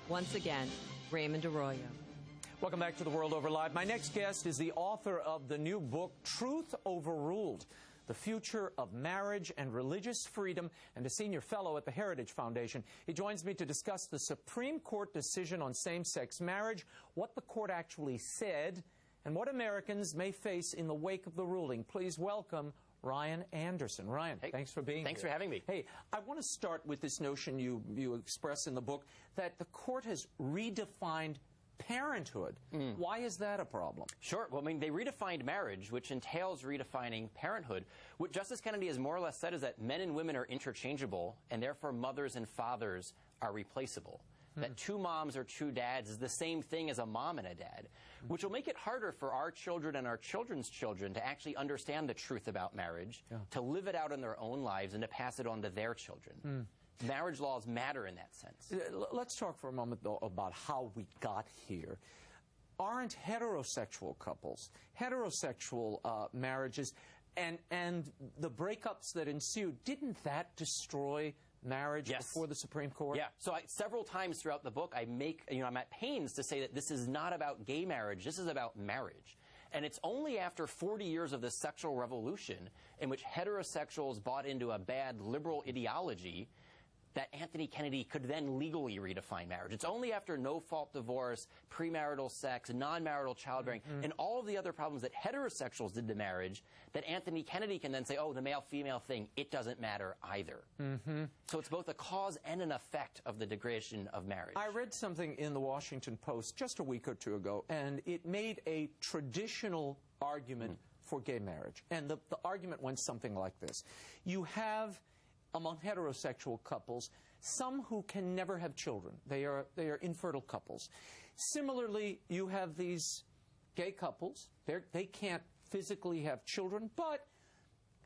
Once again, Raymond Arroyo. Welcome back to The World Over Live. My next guest is the author of the new book, Truth Overruled: The Future of Marriage and Religious Freedom, and a senior fellow at the Heritage Foundation. He joins me to discuss the Supreme Court decision on same-sex marriage, what the court actually said, and what Americans may face in the wake of the ruling. Please welcome Ryan Anderson. Ryan, hey, thanks for being here. Thanks for having me. Hey, I want to start with this notion you express in the book that the court has redefined parenthood. Why is that a problem? Sure. Well, I mean, they redefined marriage, which entails redefining parenthood. What Justice Kennedy has more or less said is that men and women are interchangeable, and therefore mothers and fathers are replaceable. That two moms or two dads is the same thing as a mom and a dad, which will make it harder for our children and our children's children to actually understand the truth about marriage, to live it out in their own lives, and to pass it on to their children. Marriage laws matter in that sense. Let's talk for a moment, though, about how we got here. Aren't heterosexual couples, heterosexual marriages, and the breakups that ensued, didn't that destroy marriage before the Supreme Court? Yeah. So several times throughout the book, I'm at pains to say that this is not about gay marriage. This is about marriage. And it's only after 40 years of the sexual revolution in which heterosexuals bought into a bad liberal ideology that Anthony Kennedy could then legally redefine marriage. It's only after no-fault divorce, premarital sex, non-marital childbearing, and all of the other problems that heterosexuals did to marriage that Anthony Kennedy can then say, oh, the male-female thing, it doesn't matter either. So it's both a cause and an effect of the degradation of marriage. I read something in the Washington Post just a week or two ago, and it made a traditional argument for gay marriage. And the argument went something like this. You have, among heterosexual couples, some who can never have children. They are infertile couples. Similarly, you have these gay couples. They can't physically have children, but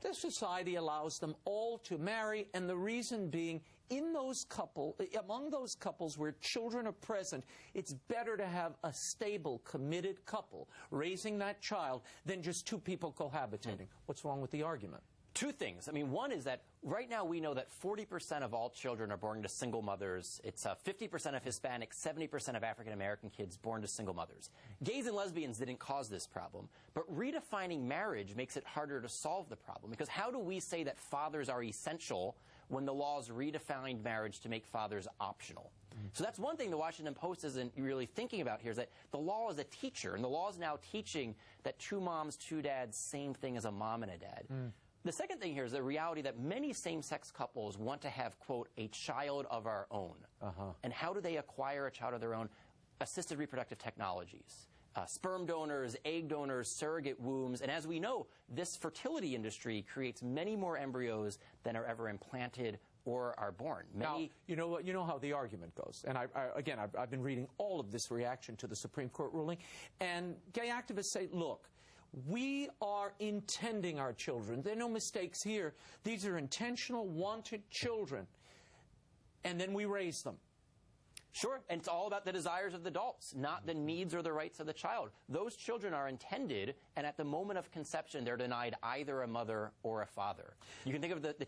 the society allows them all to marry, and the reason being, among those couples where children are present, it's better to have a stable, committed couple raising that child than just two people cohabitating. What's wrong with the argument? Two things. I mean, one is that right now we know that 40% of all children are born to single mothers. It's 50% of Hispanic, 70% of African-American kids born to single mothers. Gays and lesbians didn't cause this problem, but redefining marriage makes it harder to solve the problem, because how do we say that fathers are essential when the laws redefined marriage to make fathers optional? So that's one thing the Washington Post isn't really thinking about here, is that the law is a teacher, and the law is now teaching that two moms, two dads, same thing as a mom and a dad. The second thing here is the reality that many same-sex couples want to have, quote, a child of our own. And how do they acquire a child of their own? Assisted reproductive technologies. Sperm donors, egg donors, surrogate wombs. And as we know, this fertility industry creates many more embryos than are ever implanted or are born. Now, you know how the argument goes. And I've been reading all of this reaction to the Supreme Court ruling. And gay activists say, look, we are intending our children. There are no mistakes here. These are intentional, wanted children. And then we raise them. Sure, and it's all about the desires of the adults, not the needs or the rights of the child. Those children are intended, and at the moment of conception, they're denied either a mother or a father. You can think of the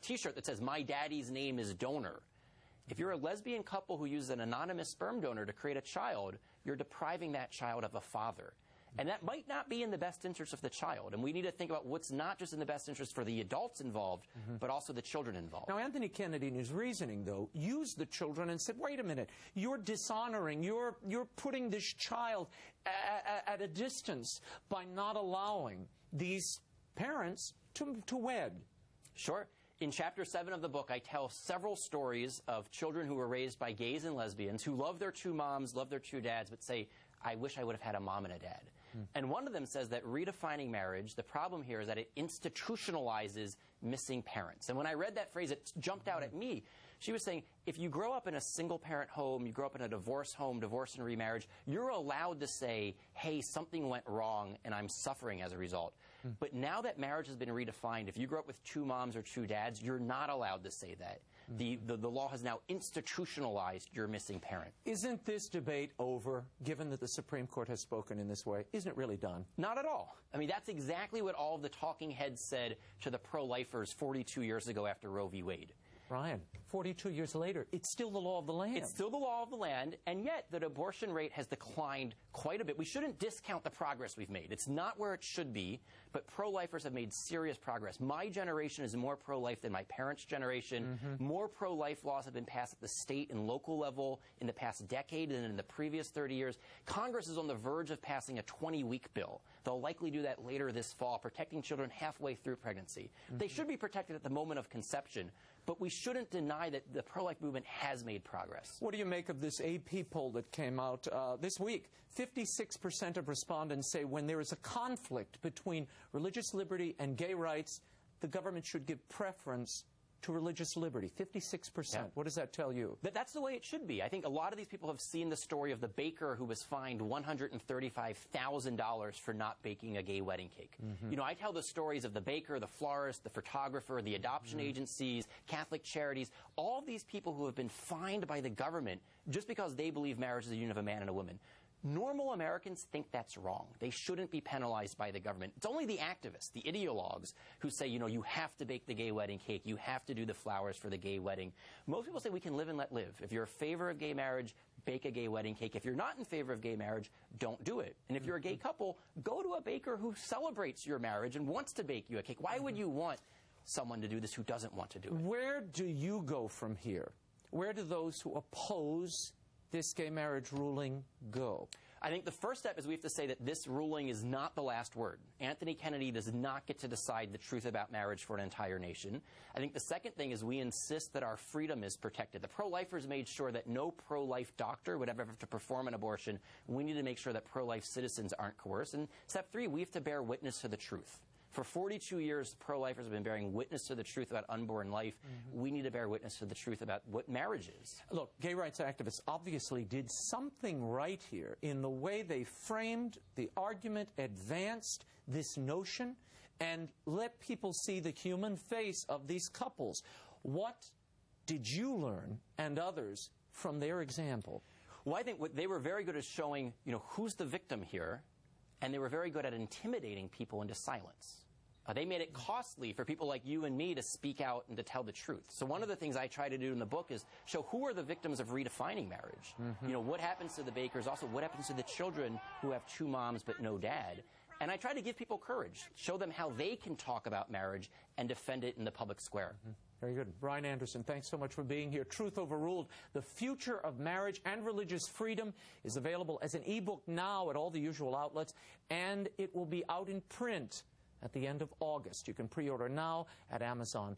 T-shirt that says, "My daddy's name is donor." If you're a lesbian couple who uses an anonymous sperm donor to create a child, you're depriving that child of a father. And that might not be in the best interest of the child. And we need to think about what's not just in the best interest for the adults involved, but also the children involved. Now, Anthony Kennedy, in his reasoning, though, used the children and said, wait a minute, you're dishonoring, you're putting this child at a distance by not allowing these parents to wed. Sure. In Chapter 7 of the book, I tell several stories of children who were raised by gays and lesbians who love their two moms, love their two dads, but say, I wish I would have had a mom and a dad. And one of them says that redefining marriage, the problem here is that it institutionalizes missing parents. And when I read that phrase, it jumped out at me. She was saying, if you grow up in a single-parent home, you grow up in a divorce home, divorce and remarriage, you're allowed to say, hey, something went wrong and I'm suffering as a result. But now that marriage has been redefined, if you grow up with two moms or two dads, you're not allowed to say that. The law has now institutionalized your missing parent. Isn't this debate over, given that the Supreme Court has spoken in this way? Isn't it really done? Not at all. I mean, that's exactly what all of the talking heads said to the pro-lifers 42 years ago after Roe v. Wade. Ryan, 42 years later, it's still the law of the land. It's still the law of the land, and yet the abortion rate has declined quite a bit. We shouldn't discount the progress we've made. It's not where it should be, but pro-lifers have made serious progress. My generation is more pro-life than my parents' generation. More pro-life laws have been passed at the state and local level in the past decade than in the previous 30 years. Congress is on the verge of passing a 20-week bill. They'll likely do that later this fall, protecting children halfway through pregnancy. They should be protected at the moment of conception, but we shouldn't deny that the pro-life movement has made progress. What do you make of this AP poll that came out this week? 56% of respondents say when there is a conflict between religious liberty and gay rights, the government should give preference to religious liberty. 56%. Yeah. What does that tell you? That's the way it should be. I think a lot of these people have seen the story of the baker who was fined $135,000 for not baking a gay wedding cake. You know, I tell the stories of the baker, the florist, the photographer, the adoption agencies, Catholic charities, all of these people who have been fined by the government just because they believe marriage is a union of a man and a woman. Normal Americans think that's wrong. They shouldn't be penalized by the government. It's only the activists, the ideologues, who say, you know, you have to bake the gay wedding cake, you have to do the flowers for the gay wedding. Most people say we can live and let live. If you're in favor of gay marriage, bake a gay wedding cake. If you're not in favor of gay marriage, don't do it. And if you're a gay couple, go to a baker who celebrates your marriage and wants to bake you a cake. Why would you want someone to do this who doesn't want to do it? Where do you go from here? Where do those who oppose this gay marriage ruling go? I think the first step is we have to say that this ruling is not the last word. Anthony Kennedy does not get to decide the truth about marriage for an entire nation. I think the second thing is we insist that our freedom is protected. The pro-lifers made sure that no pro-life doctor would ever have to perform an abortion. We need to make sure that pro-life citizens aren't coerced. And step three, we have to bear witness to the truth. For 42 years, pro-lifers have been bearing witness to the truth about unborn life. We need to bear witness to the truth about what marriage is. Look, gay rights activists obviously did something right here in the way they framed the argument, advanced this notion, and let people see the human face of these couples. What did you learn, and others, from their example? Well, I think what they were very good at showing, you know, who's the victim here, and they were very good at intimidating people into silence. They made it costly for people like you and me to speak out and to tell the truth. So one of the things I try to do in the book is show who are the victims of redefining marriage. You know, what happens to the bakers, also what happens to the children who have two moms but no dad. And I try to give people courage, show them how they can talk about marriage and defend it in the public square. Very good. Brian Anderson, thanks so much for being here. Truth Overruled, The Future of Marriage and Religious Freedom is available as an ebook now at all the usual outlets, and it will be out in print at the end of August. You can pre-order now at Amazon.